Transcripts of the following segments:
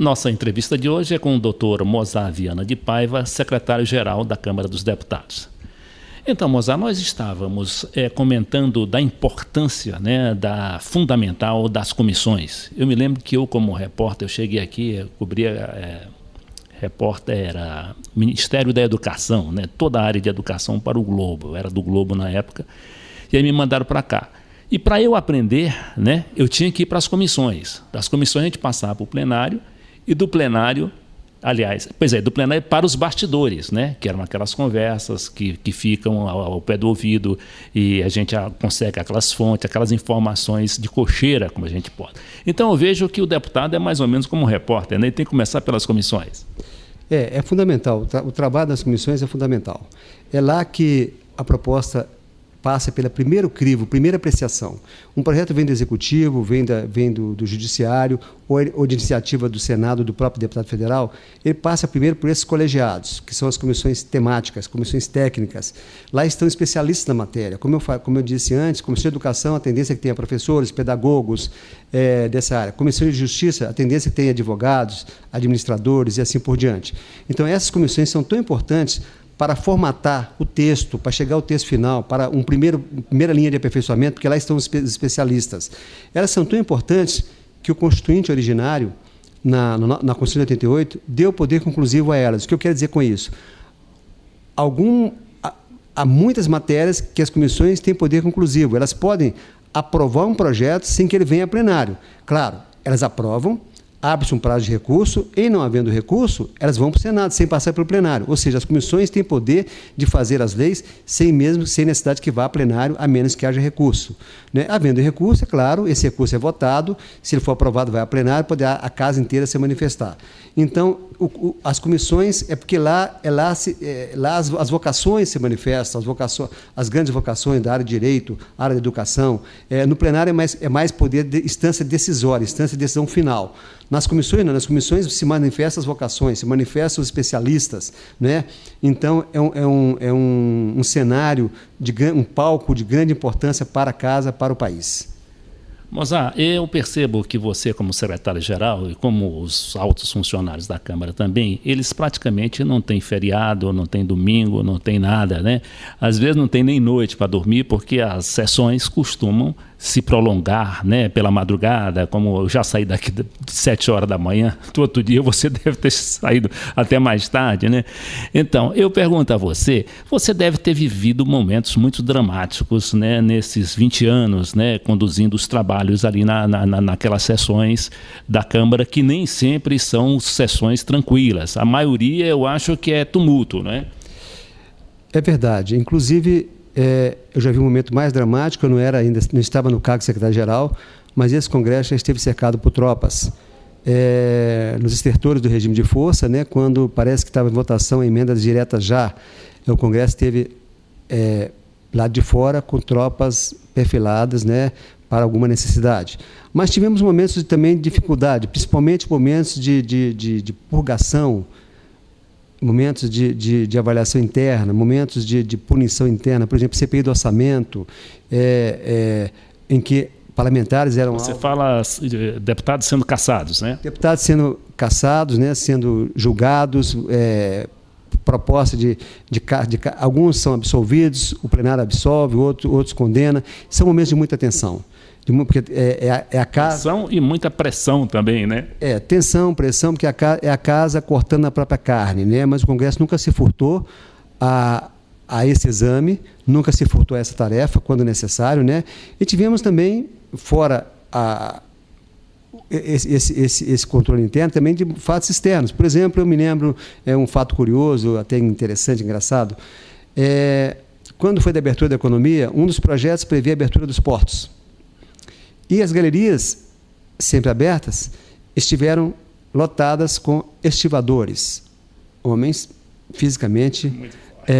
Nossa entrevista de hoje é com o Dr. Mozar Viana de Paiva, secretário-geral da Câmara dos Deputados. Então, Mozar, nós estávamos comentando da importância, né, da fundamental das comissões. Eu me lembro que eu, como repórter, eu cheguei aqui, eu cobria, repórter era Ministério da Educação, né, toda a área de educação para o Globo, eu era do Globo na época, e aí me mandaram para cá. E para eu aprender, né, eu tinha que ir para as comissões. Das comissões a gente passava para o plenário, e do plenário, do plenário para os bastidores, né? Que eram aquelas conversas que ficam ao pé do ouvido e a gente consegue aquelas fontes, aquelas informações de cocheira, como a gente pode. Então eu vejo que o deputado é mais ou menos como um repórter, né? Ele tem que começar pelas comissões. É fundamental, o trabalho das comissões é fundamental. É lá que a proposta passa pelo primeiro crivo, primeira apreciação. Um projeto vem do Executivo, vem do Judiciário, ou de iniciativa do Senado, do próprio deputado federal, ele passa primeiro por esses colegiados, que são as comissões temáticas, comissões técnicas. Lá estão especialistas na matéria. Como eu disse antes, Comissão de Educação, a tendência é que tenha professores, pedagogos dessa área. Comissão de Justiça, a tendência é que tenha advogados, administradores e assim por diante. Então, essas comissões são tão importantes para formatar o texto, para chegar ao texto final, para primeira linha de aperfeiçoamento, porque lá estão os especialistas. Elas são tão importantes que o Constituinte originário, na Constituição de 88, deu poder conclusivo a elas. O que eu quero dizer com isso? Há muitas matérias que as comissões têm poder conclusivo. Elas podem aprovar um projeto sem que ele venha a plenário. Claro, elas aprovam, abre-se um prazo de recurso, e não havendo recurso, elas vão para o Senado, sem passar pelo plenário. Ou seja, as comissões têm poder de fazer as leis sem necessidade que vá a plenário, a menos que haja recurso. Né? Havendo recurso, é claro, esse recurso é votado, se ele for aprovado, vai a plenário, pode a casa inteira se manifestar. Então, as comissões, é porque lá as vocações se manifestam, as grandes vocações da área de direito, área de educação. No plenário é mais poder de instância decisória, instância de decisão final. Nas comissões se manifestam as vocações, se manifestam os especialistas, né? Então, é um cenário, um palco de grande importância para a casa, para o país. Mozar, eu percebo que você, como secretário-geral, e como os altos funcionários da Câmara também, eles praticamente não têm feriado, não tem domingo, não tem nada, né? Às vezes não tem nem noite para dormir, porque as sessões costumam se prolongar, né, pela madrugada, como eu já saí daqui de 7 horas da manhã, do outro dia você deve ter saído até mais tarde, né? Então, eu pergunto a você deve ter vivido momentos muito dramáticos, né, nesses 20 anos, né, conduzindo os trabalhos ali naquelas sessões da Câmara, que nem sempre são sessões tranquilas. A maioria eu acho que é tumulto, né? É verdade. Inclusive, eu já vi um momento mais dramático, eu não estava no cargo de secretário-geral, mas esse congresso já esteve cercado por tropas. Nos estertores do regime de força, né, quando parece que estava em votação a emendas diretas já, o congresso esteve lado de fora com tropas perfiladas, né, para alguma necessidade. Mas tivemos momentos também de dificuldade, principalmente momentos de purgação, momentos de avaliação interna, momentos de punição interna, por exemplo, CPI do orçamento, em que parlamentares eram... Você fala deputados sendo cassados, né? Deputados sendo cassados, né, sendo julgados, proposta alguns são absolvidos, o plenário absolve, outros condena. São momentos de muita tensão. Porque a casa... Tensão e muita pressão também, né? Tensão, pressão, porque é a casa cortando a própria carne, né? Mas o Congresso nunca se furtou a esse exame, nunca se furtou a essa tarefa, quando necessário, né? E tivemos também, fora esse controle interno, também de fatos externos. Por exemplo, eu me lembro, um fato curioso, até interessante, engraçado, quando foi da abertura da economia, um dos projetos previa a abertura dos portos. E as galerias, sempre abertas, estiveram lotadas com estivadores, homens fisicamente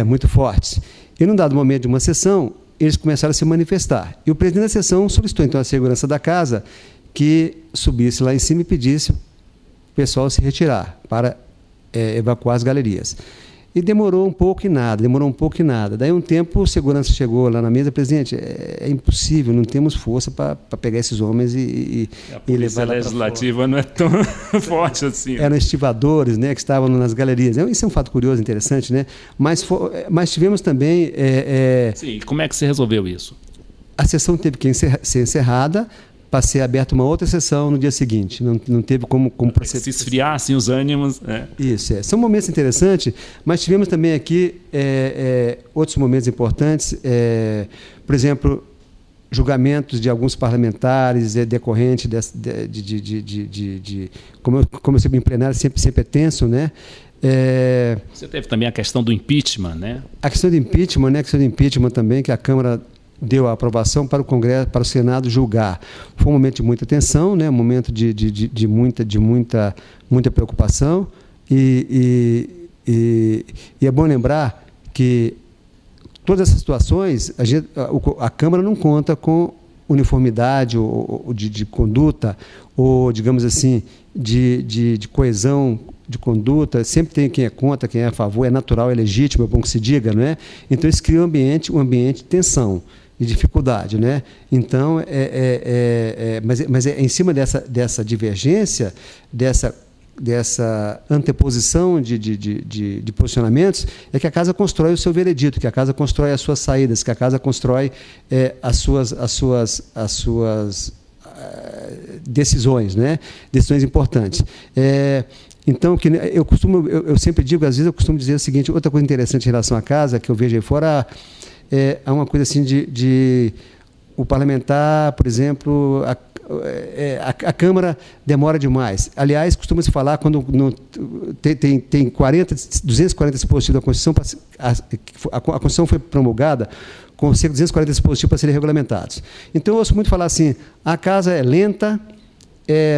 muito fortes. E, num dado momento de uma sessão, eles começaram a se manifestar. E o presidente da sessão solicitou, então, a segurança da casa que subisse lá em cima e pedisse o pessoal se retirar para evacuar as galerias. E demorou um pouco e nada. Daí um tempo o segurança chegou lá na mesa, presidente, é impossível, não temos força para pegar esses homens e levar lá. A legislativa não é tão forte assim. Eram estivadores, né, que estavam nas galerias. Isso é um fato curioso, interessante, né? Mas tivemos também... Sim, como é que você resolveu isso? A sessão teve que ser encerrada, para ser aberta uma outra sessão no dia seguinte. Não teve como proceder. Se esfriassem os ânimos. Isso, São momentos interessantes, mas tivemos também aqui outros momentos importantes. Por exemplo, julgamentos de alguns parlamentares decorrente como eu sempre em plenário, sempre é tenso, né? Você teve também a questão do impeachment, né? A questão do impeachment, né? A questão do impeachment também, que a Câmara deu a aprovação para o Congresso, para o Senado julgar. Foi um momento de muita tensão, né? Um momento de muita preocupação e é bom lembrar que todas essas situações a Câmara não conta com uniformidade ou de conduta ou, digamos assim, de coesão de conduta. Sempre tem quem é contra, quem é a favor, é natural, é legítimo, é bom que se diga, não é? Então isso cria um ambiente de tensão e dificuldade, né? Então, mas é em cima dessa divergência, dessa anteposição de posicionamentos, é que a casa constrói o seu veredito, que a casa constrói as suas saídas, que a casa constrói as suas decisões, né? Decisões importantes. Então, eu sempre digo, às vezes eu costumo dizer o seguinte: outra coisa interessante em relação à casa, que eu vejo aí fora, é uma coisa assim o parlamentar, por exemplo, a Câmara demora demais. Aliás, costuma-se falar, quando tem 240 dispositivos da Constituição, a Constituição foi promulgada com cerca de 240 dispositivos para serem regulamentados. Então, eu ouço muito falar assim: a casa é lenta,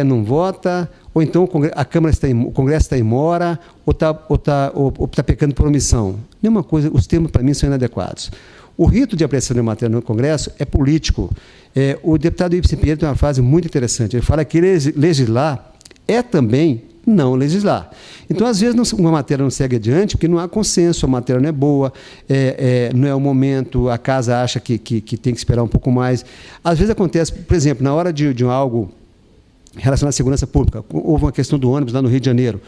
não vota, ou então o Congresso está em mora, ou está pecando por omissão. Nenhuma coisa, os termos, para mim, são inadequados. O rito de apreciação de matéria no Congresso é político. O deputado Ibsen Pinheiro tem uma frase muito interessante. Ele fala que legislar é também não legislar. Então, às vezes, uma matéria não segue adiante porque não há consenso, a matéria não é boa, não é o momento, a casa acha que tem que esperar um pouco mais. Às vezes acontece, por exemplo, na hora de algo relacionado à segurança pública, houve uma questão do ônibus lá no Rio de Janeiro.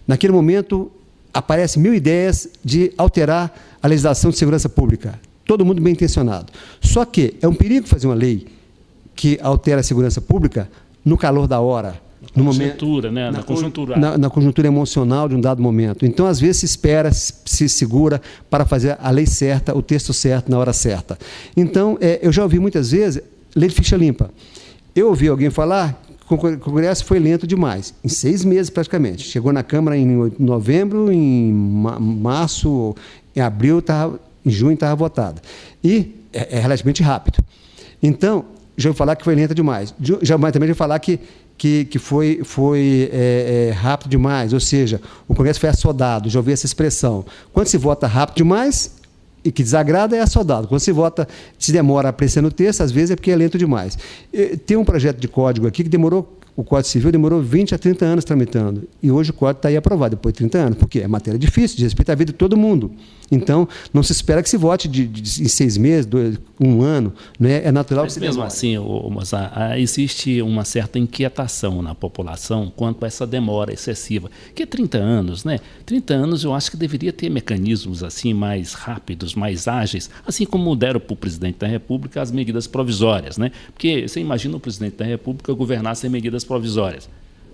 Naquele momento, aparecem 1000 ideias de alterar a legislação de segurança pública. Todo mundo bem intencionado. Só que é um perigo fazer uma lei que altera a segurança pública no calor da hora. Na conjuntura, né? Na conjuntura emocional de um dado momento. Então, às vezes, se espera, se segura para fazer a lei certa, o texto certo, na hora certa. Então, eu já ouvi muitas vezes lei de ficha limpa. Eu ouvi alguém falar que o Congresso foi lento demais, em 6 meses praticamente. Chegou na Câmara em novembro, em março, em abril, em junho estava votada. E é relativamente rápido. Então, já ouvi falar que foi lenta demais. Mas também já ouvi falar que foi rápido demais, ou seja, o Congresso foi assodado, já ouvi essa expressão. Quando se vota rápido demais e que desagrada, é assodado. Quando se demora apreciando o texto, às vezes é porque é lento demais. Tem um projeto de código aqui que o Código Civil demorou 20 a 30 anos tramitando. E hoje o Código está aí aprovado, depois de 30 anos. Por quê? É matéria difícil, de respeito à vida de todo mundo. Então, não se espera que se vote em 6 meses, 1 ano. Né? É natural que se demore. Mesmo assim, Mozart, existe uma certa inquietação na população quanto a essa demora excessiva. Que 30 anos, né? 30 anos eu acho que deveria ter mecanismos assim mais rápidos, mais ágeis, assim como deram para o presidente da República as medidas provisórias. Né? Porque você imagina o presidente da República governar sem medidas provisórias.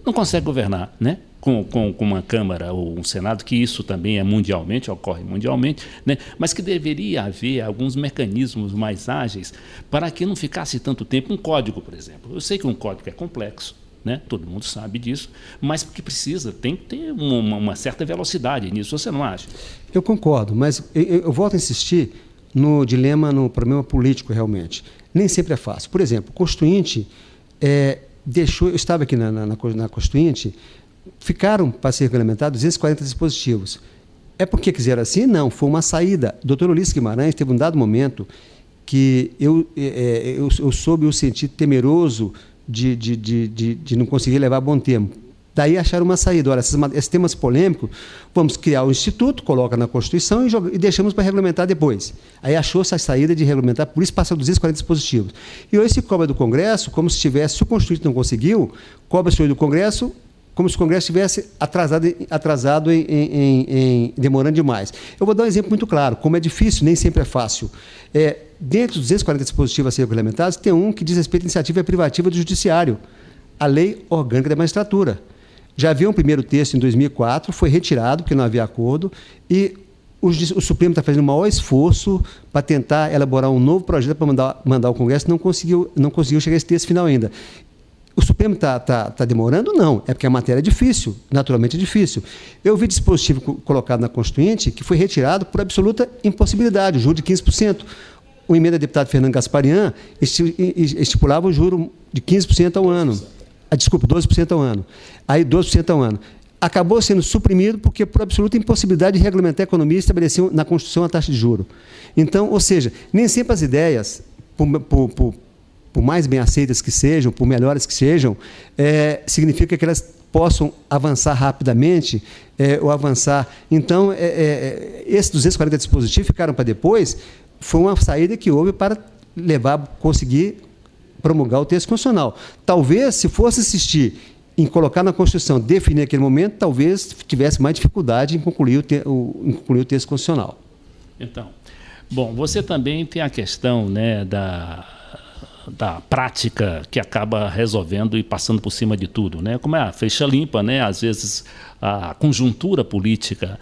Não consegue governar, né? Com uma Câmara ou um Senado, que isso também ocorre mundialmente, né? Mas que deveria haver alguns mecanismos mais ágeis para que não ficasse tanto tempo. Um código, por exemplo. Eu sei que um código é complexo, né? Todo mundo sabe disso, mas porque tem que ter uma certa velocidade nisso, você não acha? Eu concordo, mas eu volto a insistir no problema político, realmente. Nem sempre é fácil. Por exemplo, o Constituinte eu estava aqui na Constituinte, ficaram para ser regulamentado 240 dispositivos. É porque quiseram assim? Não, foi uma saída. O doutor Ulisses Guimarães teve um dado momento que eu soube o sentir temeroso de não conseguir levar bom tempo. Daí acharam uma saída. Olha, esses temas polêmicos, vamos criar um instituto, coloca na Constituição e deixamos para regulamentar depois. Aí achou-se a saída de regulamentar, por isso passa 240 dispositivos. E hoje se cobra do Congresso, como se tivesse, se o Constituinte não conseguiu, cobra-se hoje do Congresso, como se o Congresso estivesse atrasado demorando demais. Eu vou dar um exemplo muito claro, como é difícil, nem sempre é fácil. Dentro dos 240 dispositivos a serem regulamentados, tem um que diz respeito à iniciativa privativa do Judiciário, a Lei Orgânica da Magistratura. Já havia um primeiro texto em 2004, foi retirado, porque não havia acordo, e o Supremo está fazendo o maior esforço para tentar elaborar um novo projeto para mandar ao Congresso, não conseguiu chegar a esse texto final ainda. O Supremo está demorando? Não, é porque a matéria é difícil, naturalmente é difícil. Eu vi dispositivo colocado na Constituinte que foi retirado por absoluta impossibilidade, o juro de 15%. O emenda do deputado Fernando Gasparian estipulava o juro de 15% ao ano. Desculpa, 12% ao ano. Aí 12% ao ano. Acabou sendo suprimido porque, por absoluta impossibilidade de regulamentar a economia, estabeleciam na Constituição a taxa de juro. Então, ou seja, nem sempre as ideias, por mais bem aceitas que sejam, por melhores que sejam, significa que elas possam avançar rapidamente ou avançar. Então, esses 240 dispositivos ficaram para depois, foi uma saída que houve para conseguir promulgar o texto constitucional. Talvez, se fosse insistir em colocar na Constituição, definir aquele momento, talvez tivesse mais dificuldade em concluir o texto constitucional. Então, bom, você também tem a questão, né, da prática que acaba resolvendo e passando por cima de tudo, né? Como é a ficha limpa, né? Às vezes a conjuntura política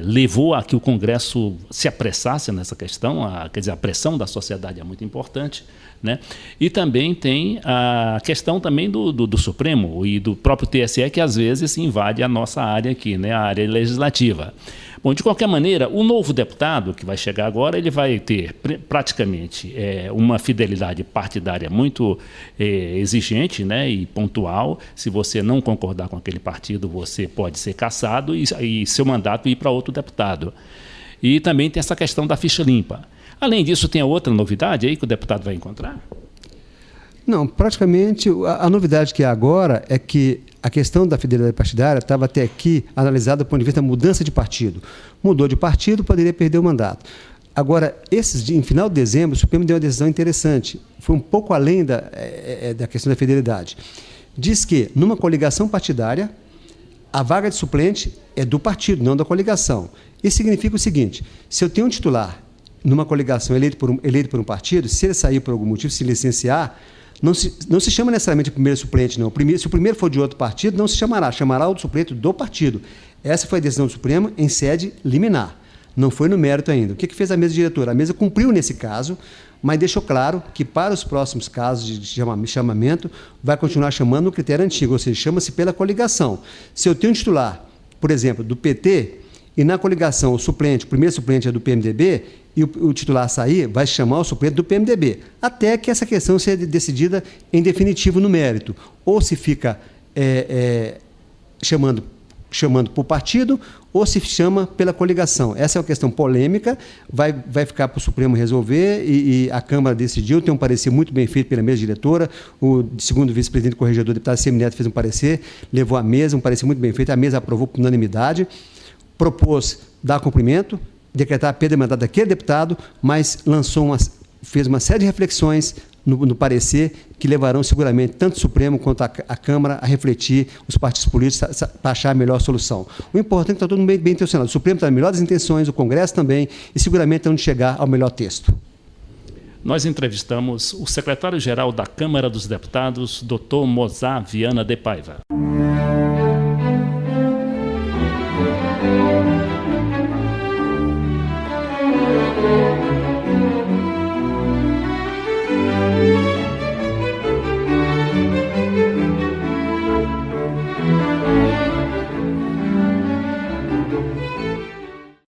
levou a que o Congresso se apressasse nessa questão, quer dizer, a pressão da sociedade é muito importante, né? E também tem a questão também do Supremo e do próprio TSE, que às vezes invade a nossa área aqui, né? A área legislativa. Bom, de qualquer maneira, o novo deputado que vai chegar agora, ele vai ter praticamente uma fidelidade partidária muito exigente, né, e pontual. Se você não concordar com aquele partido, você pode ser cassado e seu mandato ir para outro deputado. E também tem essa questão da ficha limpa. Além disso, tem outra novidade aí que o deputado vai encontrar? Não, praticamente a novidade que há agora é que a questão da fidelidade partidária estava até aqui analisada do ponto de vista da mudança de partido. Mudou de partido, poderia perder o mandato. Agora, em final de dezembro, o Supremo deu uma decisão interessante. Foi um pouco além da questão da fidelidade. Diz que, numa coligação partidária, a vaga de suplente é do partido, não da coligação. Isso significa o seguinte: se eu tenho um titular numa coligação eleito por um partido, se ele sair por algum motivo, se licenciar, não se chama necessariamente o primeiro suplente, não. Se o primeiro for de outro partido, não se chamará o suplente do partido. Essa foi a decisão do Supremo em sede liminar. Não foi no mérito ainda. O que fez a mesa diretora? A mesa cumpriu nesse caso, mas deixou claro que para os próximos casos de chamamento, vai continuar chamando no critério antigo, ou seja, chama-se pela coligação. Se eu tenho um titular, por exemplo, do PT, e na coligação o primeiro suplente é do PMDB, e o titular sair, vai chamar o suplente do PMDB, até que essa questão seja decidida em definitivo no mérito. Ou se fica chamando por partido, ou se chama pela coligação. Essa é uma questão polêmica, vai ficar para o Supremo resolver, e a Câmara decidiu, tem um parecer muito bem feito pela mesa diretora, o segundo vice-presidente corregedor, deputado Semineto, fez um parecer, levou à mesa, um parecer muito bem feito, a mesa aprovou por unanimidade, propôs dar cumprimento, decretar a perda de mandato daquele deputado, mas fez uma série de reflexões no parecer que levarão seguramente tanto o Supremo quanto a Câmara a refletir, os partidos políticos, para achar a melhor solução. O importante é que está todo mundo bem intencionado. O Supremo está nas melhores intenções, o Congresso também, e seguramente onde chegar ao melhor texto. Nós entrevistamos o secretário-geral da Câmara dos Deputados, Dr. Mozar Viana de Paiva.